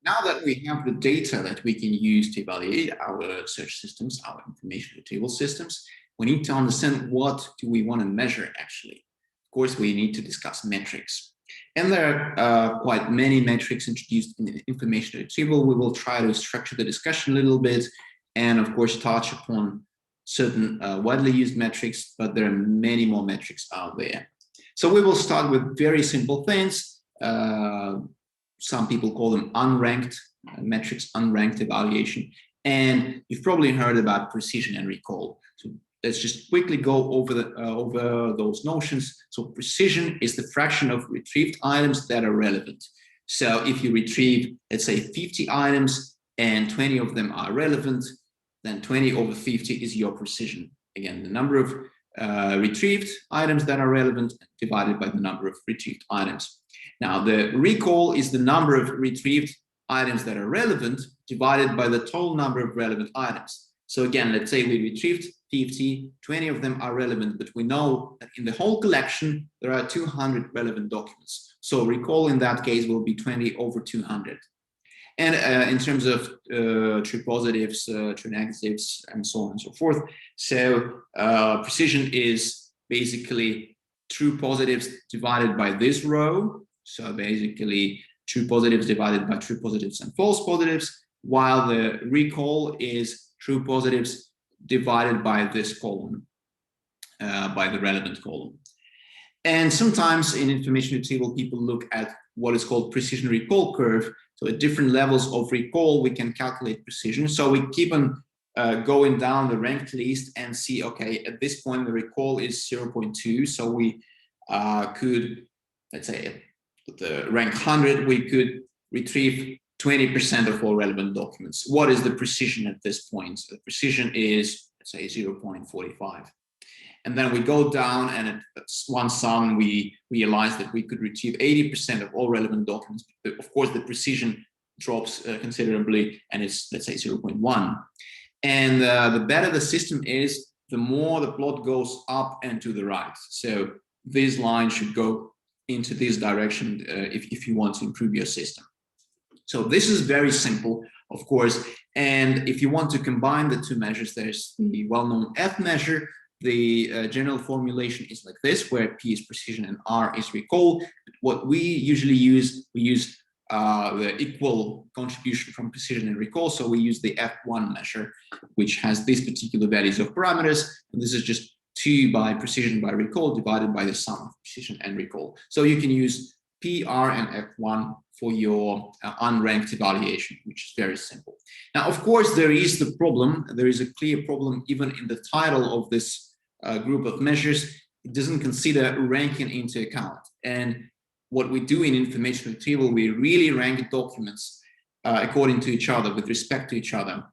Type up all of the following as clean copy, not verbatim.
Now that we have the data that we can use to evaluate our search systems, our information retrieval systems, we need to understand what do we want to measure actually. Of course, we need to discuss metrics. And there are quite many metrics introduced in information retrieval. We will try to structure the discussion a little bit and of course touch upon certain widely used metrics, but there are many more metrics out there. So we will start with very simple things. Some people call them unranked metrics, unranked evaluation. And you've probably heard about precision and recall. So let's just quickly go over those notions. So precision is the fraction of retrieved items that are relevant. So if you retrieve, let's say 50 items and 20 of them are relevant, then 20 over 50 is your precision. Again, the number of retrieved items that are relevant divided by the number of retrieved items. Now, the recall is the number of retrieved items that are relevant divided by the total number of relevant items. So again, let's say we retrieved 50, 20 of them are relevant, but we know that in the whole collection, there are 200 relevant documents. So recall in that case will be 20 over 200. And in terms of true positives, true negatives, and so on and so forth. So precision is basically true positives divided by this row. So basically true positives divided by true positives and false positives, while the recall is true positives divided by this column, by the relevant column. And sometimes in information retrieval, people look at what is called precision recall curve. So at different levels of recall, we can calculate precision. So we keep on going down the ranked list and see, okay, at this point, the recall is 0.2. So we could, let's say, at the rank 100, we could retrieve 20% of all relevant documents. What is the precision at this point? So the precision is, let's say, 0.45. And then we go down, and at one sum, we realize that we could retrieve 80% of all relevant documents. Of course, the precision drops considerably, and it's, let's say, 0.1. And the better the system is, the more the plot goes up and to the right. So this line should go into this direction if you want to improve your system. So this is very simple, of course. And if you want to combine the two measures, there's the well-known F measure. The general formulation is like this, where P is precision and R is recall. What we usually use, we use the equal contribution from precision and recall. So we use the F1 measure, which has these particular values of parameters. And this is just 2 by precision by recall divided by the sum of precision and recall. So you can use P, R, and F1 for your unranked evaluation, which is very simple. Now, of course, there is the problem. There is a clear problem even in the title of this group of measures. It doesn't consider ranking into account. And what we do in information retrieval, we really rank documents according to each other, with respect to each other.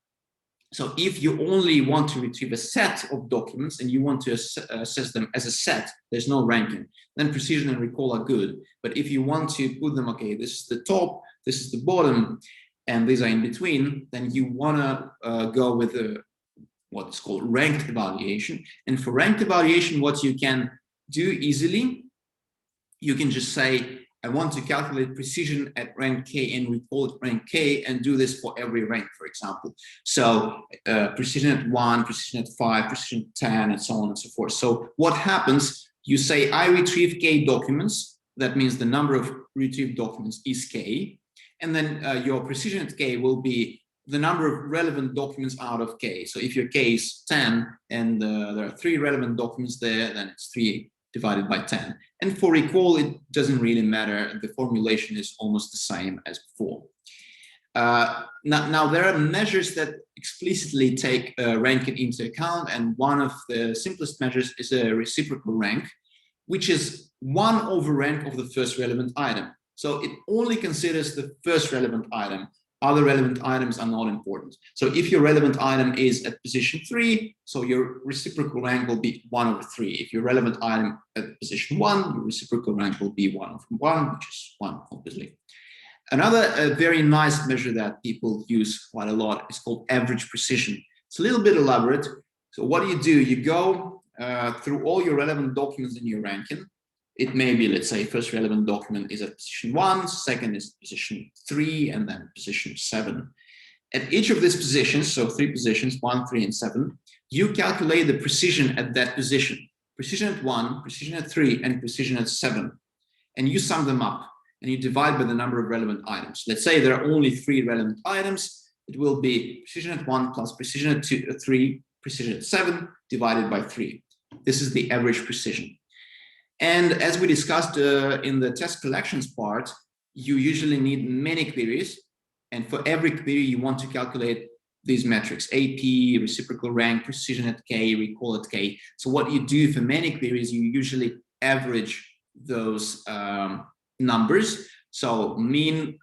So if you only want to retrieve a set of documents and you want to assess them as a set, there's no ranking, then precision and recall are good. But if you want to put them, okay, this is the top, this is the bottom, and these are in between, then you want to go with what's called ranked evaluation. And for ranked evaluation, what you can do easily, you can just say, I want to calculate precision at rank K and recall at rank K, and do this for every rank, for example. So precision at 1, precision at 5, precision at 10, and so on and so forth. So what happens, you say, I retrieve K documents. That means the number of retrieved documents is K. And then your precision at K will be the number of relevant documents out of K. So if your K is 10 and there are 3 relevant documents there, then it's 3 divided by 10. And for recall, it doesn't really matter. The formulation is almost the same as before. Now, there are measures that explicitly take ranking into account, and one of the simplest measures is a reciprocal rank, which is 1 over rank of the first relevant item. So it only considers the first relevant item. Other relevant items are not important. So if your relevant item is at position 3, so your reciprocal rank will be 1 over 3. If your relevant item at position 1, your reciprocal rank will be 1 over 1, which is 1, obviously. Another very nice measure that people use quite a lot is called average precision. It's a little bit elaborate. So what do? You go through all your relevant documents in your ranking, It may be, let's say, first relevant document is at position 1, second is position 3, and then position 7. At each of these positions, so 3 positions, 1, 3, and 7, you calculate the precision at that position. Precision at 1, precision at 3, and precision at 7. And you sum them up, and you divide by the number of relevant items. Let's say there are only 3 relevant items. It will be precision at 1 plus precision at 3, precision at 7, divided by 3. This is the average precision. And as we discussed in the test collections part, you usually need many queries. And for every query, you want to calculate these metrics: AP, reciprocal rank, precision at K, recall at K. So what you do for many queries, you usually average those numbers. So mean,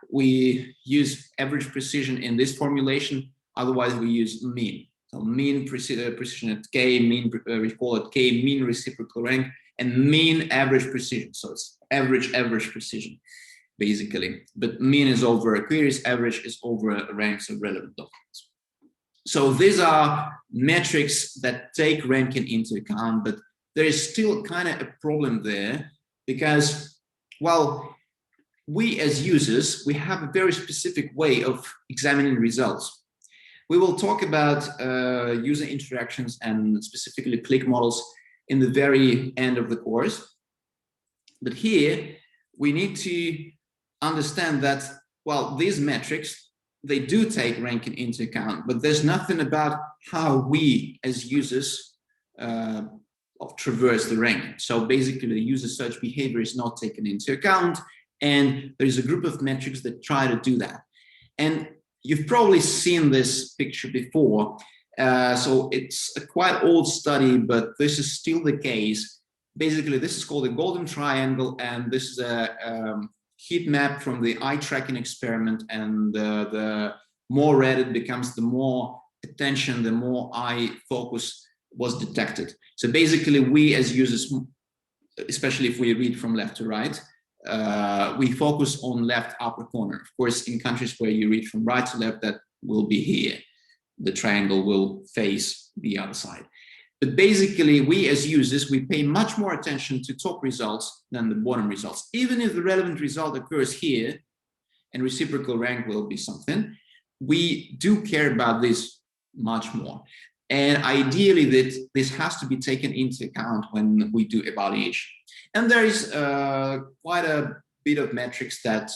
we use average precision in this formulation. Otherwise, we use mean. So mean precision at K, mean recall at K, mean reciprocal rank, and mean average precision. So it's average precision, basically. But mean is over queries, average is over ranks of relevant documents. So these are metrics that take ranking into account, but there is still kind of a problem there because, well, we as users, we have a very specific way of examining results. We will talk about user interactions and specifically click models in the very end of the course. But here we need to understand that, well, these metrics, they do take ranking into account, but there's nothing about how we as users traverse the ranking. So basically the user search behavior is not taken into account, and there's a group of metrics that try to do that. And you've probably seen this picture before. So it's a quite old study, but this is still the case. Basically, this is called a golden triangle, and this is a heat map from the eye tracking experiment. And the more red it becomes, the more attention, the more eye focus was detected. So basically, we as users, especially if we read from left to right, we focus on left upper corner. Of course, in countries where you read from right to left, that will be here. The triangle will face the other side. But basically, we as users, we pay much more attention to top results than the bottom results. Even if the relevant result occurs here, and reciprocal rank will be something, we do care about this much more. And ideally, that this has to be taken into account when we do evaluation. And there is quite a bit of metrics that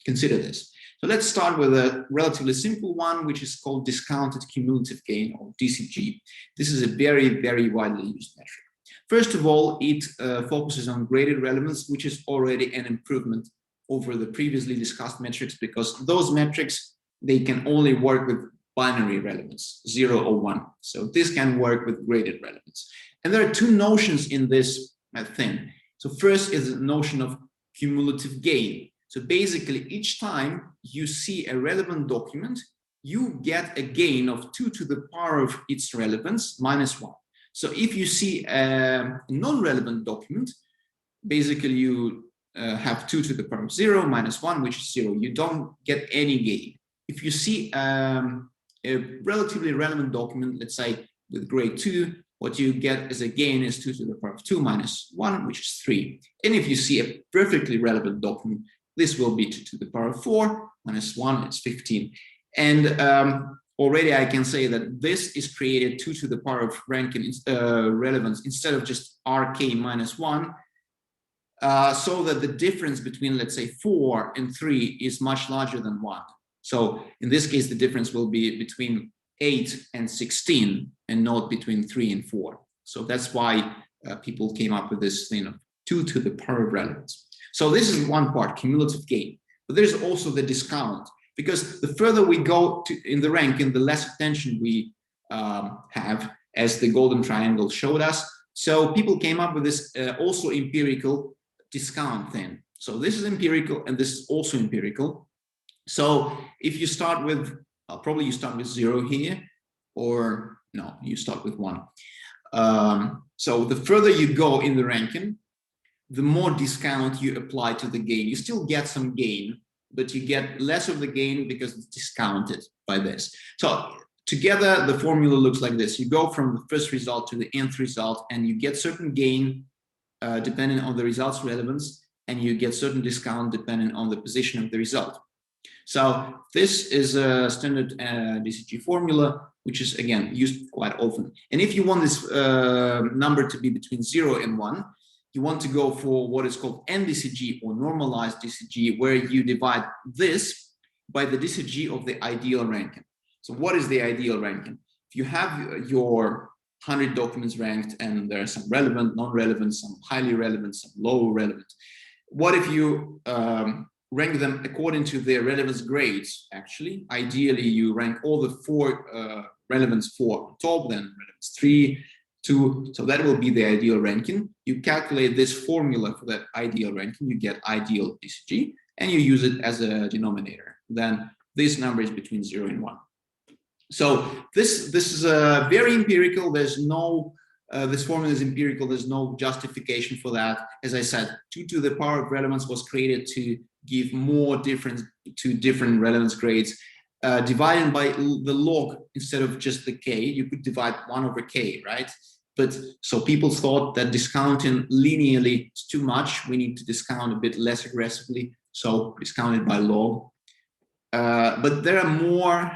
consider this. So let's start with a relatively simple one, which is called discounted cumulative gain, or DCG. This is a very, very widely used metric. First of all, it focuses on graded relevance, which is already an improvement over the previously discussed metrics, because those metrics, they can only work with binary relevance, 0 or 1. So this can work with graded relevance. And there are two notions in this thing. So first is the notion of cumulative gain. So basically, each time you see a relevant document, you get a gain of 2 to the power of its relevance minus 1. So if you see a non-relevant document, basically you have 2 to the power of 0 minus 1, which is 0. You don't get any gain. If you see a relatively relevant document, let's say with grade 2, what you get as a gain is 2 to the power of 2 minus 1, which is 3. And if you see a perfectly relevant document, this will be 2 to the power of 4 minus 1, it's 15. And already I can say that this is created 2 to the power of ranking relevance instead of just RK minus 1, so that the difference between, let's say, 4 and 3 is much larger than 1. So in this case, the difference will be between 8 and 16 and not between 3 and 4. So that's why people came up with this thing of 2 to the power of relevance. So this is one part, cumulative gain. But there's also the discount, because the further we go in the ranking, the less attention we have, as the golden triangle showed us. So people came up with this also empirical discount thing. So this is empirical, and this is also empirical. So if you start with, probably you start with 0 here, or no, you start with 1. So the further you go in the ranking, the more discount you apply to the gain. You still get some gain, but you get less of the gain because it's discounted by this. So together, the formula looks like this. You go from the first result to the nth result, and you get certain gain depending on the result's relevance, and you get certain discount depending on the position of the result. So this is a standard DCG formula, which is again used quite often. And if you want this number to be between 0 and 1, you want to go for what is called NDCG or normalized DCG, where you divide this by the DCG of the ideal ranking. So what is the ideal ranking? If you have your 100 documents ranked and there are some relevant, non-relevant, some highly relevant, some low relevant, what if you rank them according to their relevance grades? Actually, ideally, you rank all the 4 relevance 4 on top, then relevance 3, 2. So that will be the ideal ranking. You calculate this formula for that ideal ranking, you get ideal DCG, and you use it as a denominator. Then this number is between 0 and 1. So this is very empirical. There's no this formula is empirical. There's no justification for that. As I said, 2 to the power of relevance was created to give more difference to different relevance grades. Dividing by the log instead of just the k, you could divide 1 over k, right? But so people thought that discounting linearly is too much. We need to discount a bit less aggressively, so discounted by log. But there are more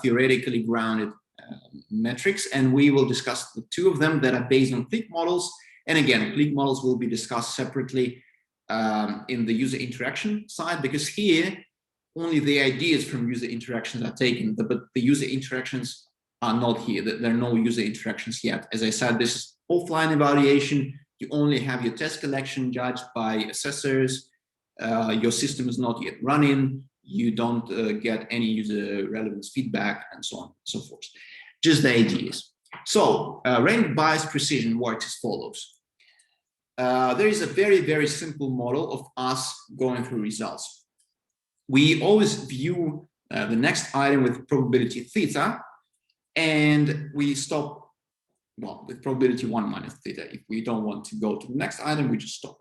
theoretically grounded metrics, and we will discuss the 2 of them that are based on clique models. And again, clique models will be discussed separately in the user interaction side, because here only the ideas from user interactions are taken, but the user interactions are not here. There are no user interactions yet. As I said, this is offline evaluation. You only have your test collection judged by assessors. Your system is not yet running. You don't get any user relevance feedback, and so on and so forth. Just the ideas. So rank bias precision works as follows. There is a very, very simple model of us going through results. We always view the next item with probability theta, and we stop, well, with probability 1 minus theta. If we don't want to go to the next item, we just stop.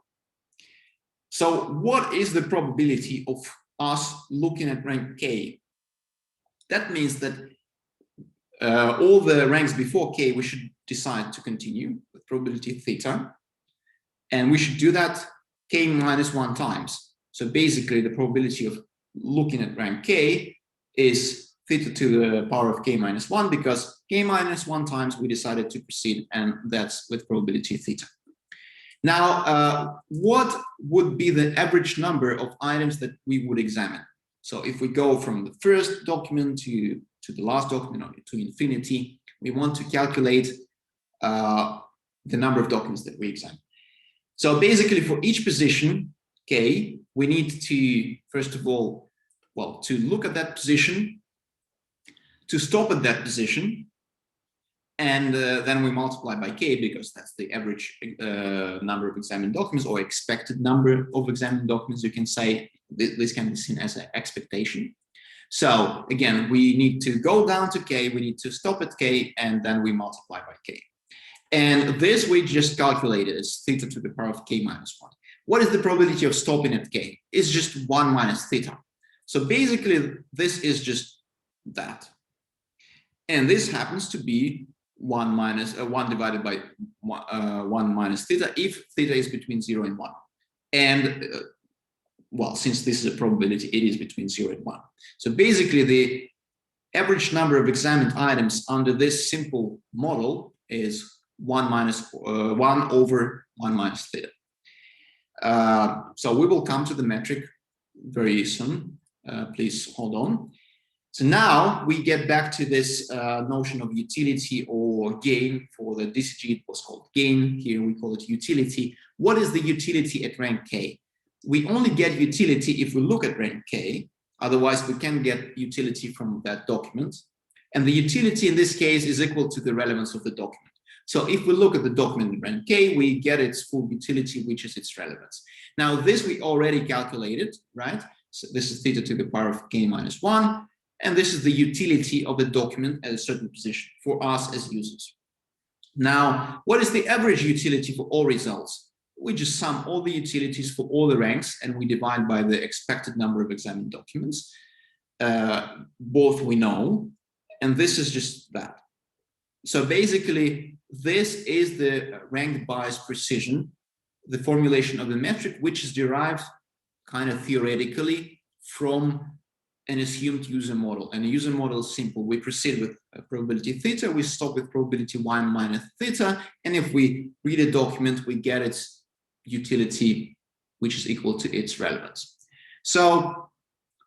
So what is the probability of us looking at rank k? That means that all the ranks before k, we should decide to continue with probability theta, and we should do that k minus 1 times. So basically the probability of looking at rank k is theta to the power of k minus 1, because k minus 1 times we decided to proceed, and that's with probability theta. Now, what would be the average number of items that we would examine? So if we go from the first document to the last document, or to infinity, we want to calculate the number of documents that we examine. So basically for each position, k, we need to, first of all, well, to look at that position, to stop at that position, and then we multiply by k, because that's the average number of examined documents, or expected number of examined documents. You can say this can be seen as an expectation. So again, we need to go down to k, we need to stop at k, and then we multiply by k. And this we just calculated as theta to the power of k minus 1. What is the probability of stopping at k? It's just 1 minus theta. So basically, this is just that. And this happens to be 1 divided by 1 minus theta, if theta is between 0 and 1. And well, since this is a probability, it is between 0 and 1. So basically, the average number of examined items under this simple model is 1 over 1 minus theta. So we will come to the metric very soon. Please hold on. So now we get back to this notion of utility or gain. For the DCG, it was called gain. Here we call it utility. What is the utility at rank k? We only get utility if we look at rank k. Otherwise, we can get utility from that document. And the utility in this case is equal to the relevance of the document. So if we look at the document in rank k, we get its full utility, which is its relevance. Now, this we already calculated, right? So this is theta to the power of k minus 1. And this is the utility of the document at a certain position for us as users. Now, what is the average utility for all results? We just sum all the utilities for all the ranks, and we divide by the expected number of examined documents. Both we know, and this is just that. So basically, this is the rank bias precision the formulation of the metric, which is derived kind of theoretically from an assumed user model. And a user model is simple. We proceed with probability theta, we stop with probability 1 minus theta, and if we read a document, we get its utility, which is equal to its relevance. So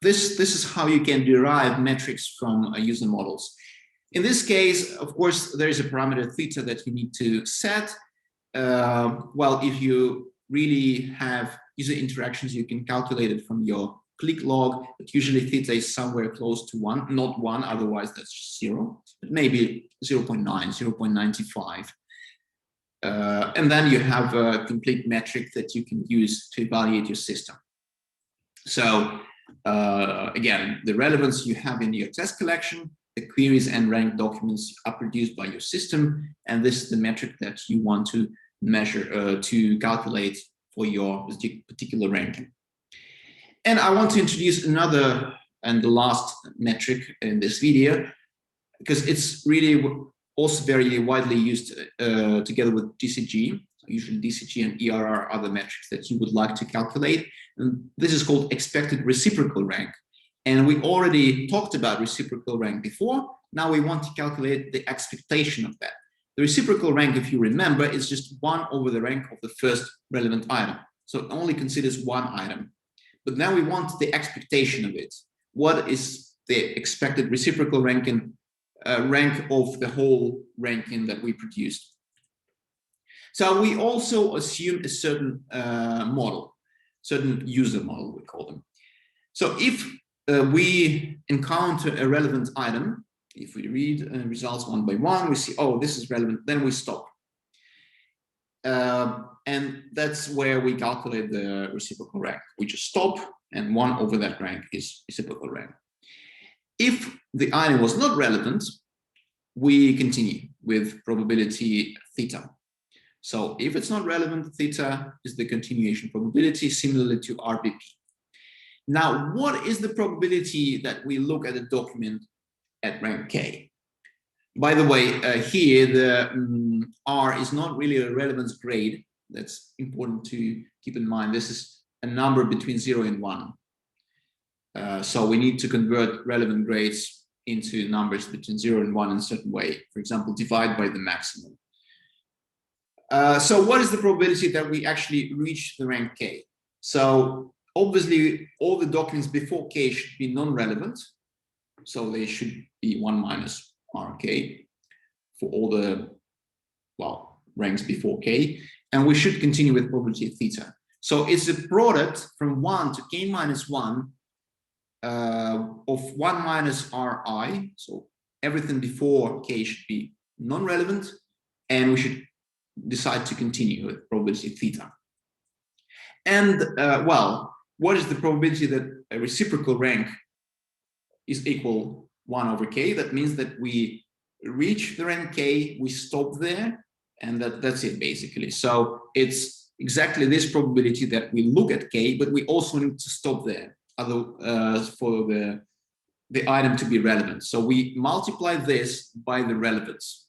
this is how you can derive metrics from user models. In this case, of course, there is a parameter theta that you need to set. Well, if you really have user interactions, you can calculate it from your click log, but usually theta is somewhere close to 1, not 1, otherwise that's just 0, but maybe 0.9, 0.95. And then you have a complete metric that you can use to evaluate your system. So again, the relevance you have in your test collection, the queries and ranked documents are produced by your system, and this is the metric that you want to measure, to calculate for your particular ranking. And I want to introduce another and the last metric in this video, because it's really also very widely used together with DCG. Usually DCG and ERR are other metrics that you would like to calculate. And this is called expected reciprocal rank. And we already talked about reciprocal rank before. Now we want to calculate the expectation of that. The reciprocal rank, if you remember, is just 1 over the rank of the first relevant item. So it only considers one item. But now we want the expectation of it. What is the expected reciprocal ranking, rank of the whole ranking that we produced? So we also assume a certain model, certain user model, we call them. So if we encounter a relevant item, if we read results one by one, we see, oh, this is relevant, then we stop. And that's where we calculate the reciprocal rank. We just stop, and 1 over that rank is reciprocal rank. If the item was not relevant, we continue with probability theta. So if it's not relevant, theta is the continuation probability, similarly to RBP. Now, what is the probability that we look at a document at rank K? By the way, here the R is not really a relevance grade. That's important to keep in mind. This is a number between 0 and 1. So we need to convert relevant grades into numbers between 0 and 1 in a certain way. For example, divide by the maximum. So what is the probability that we actually reach the rank K? So obviously, all the documents before K should be non-relevant. So they should be 1 minus RK for all the, well, ranks before K. And we should continue with probability theta. So it's a product from 1 to K minus 1 of 1 minus Ri. So everything before K should be non-relevant. And we should decide to continue with probability theta. And well, what is the probability that a reciprocal rank is equal 1 over K? That means that we reach the rank K, we stop there, and that's it basically. So it's exactly this probability that we look at K, but we also need to stop there for the item to be relevant. So we multiply this by the relevance,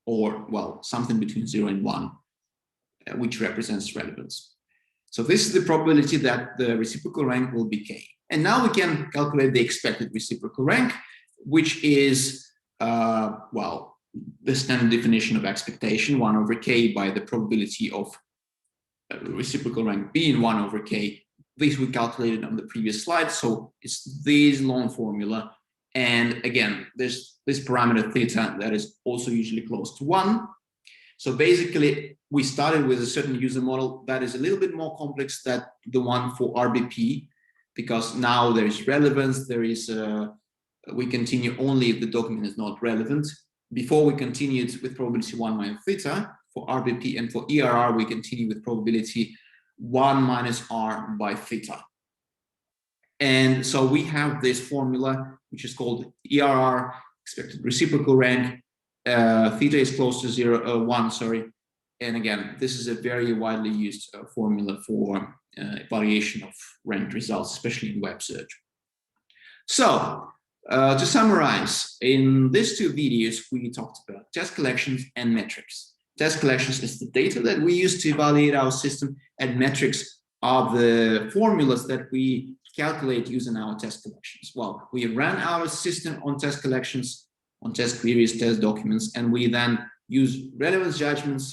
or well, something between 0 and 1, which represents relevance. So this is the probability that the reciprocal rank will be K. And now we can calculate the expected reciprocal rank, which is, well, the standard definition of expectation, 1 over K by the probability of reciprocal rank being 1 over K. This we calculated on the previous slide. So it's this long formula. And again, there's this parameter theta that is also usually close to 1. So basically, we started with a certain user model that is a little bit more complex than the one for RBP, because now there is relevance, there is, we continue only if the document is not relevant. Before we continued with probability 1 minus theta for RBP, and for ERR, we continue with probability 1 minus R by theta. And so we have this formula, which is called ERR, expected reciprocal rank. Theta is close to 1, sorry. And again, this is a very widely used formula for evaluation of ranked results, especially in web search. So to summarize, in these two videos, we talked about test collections and metrics. test collections is the data that we use to evaluate our system, and metrics are the formulas that we calculate using our test collections. Well, we run our system on test collections, on test queries, test documents, and we then use relevance judgments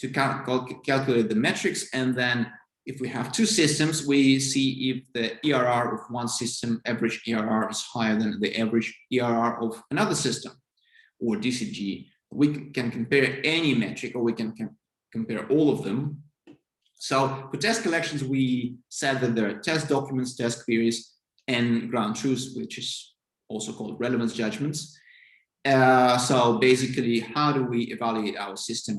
to calculate the metrics. And then if we have two systems, we see if the ERR of one system, average ERR, is higher than the average ERR of another system, or DCG. We can compare any metric, or we can compare all of them. So for test collections, we said that there are test documents, test queries, and ground truths, which is also called relevance judgments. So basically, how do we evaluate our system?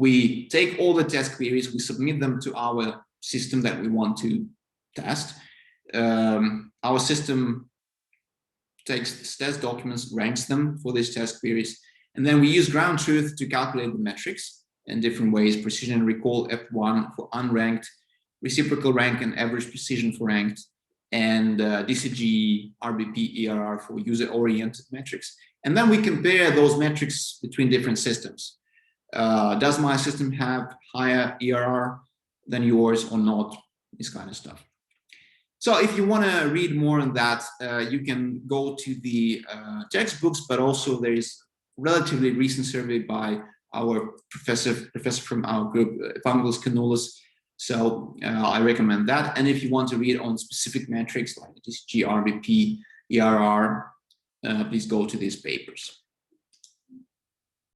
We take all the test queries, we submit them to our system that we want to test. Our system takes test documents, ranks them for these test queries, and then we use ground truth to calculate the metrics in different ways: precision recall F1 for unranked, reciprocal rank and average precision for ranked, and DCG, RBP, ERR for user-oriented metrics. And then we compare those metrics between different systems. Does my system have higher ERR than yours or not? This kind of stuff. So if you want to read more on that, you can go to the textbooks, but also there is a relatively recent survey by our professor from our group, Evangelos Kanoulis. So I recommend that. And if you want to read on specific metrics like DCG, RBP, ERR, please go to these papers.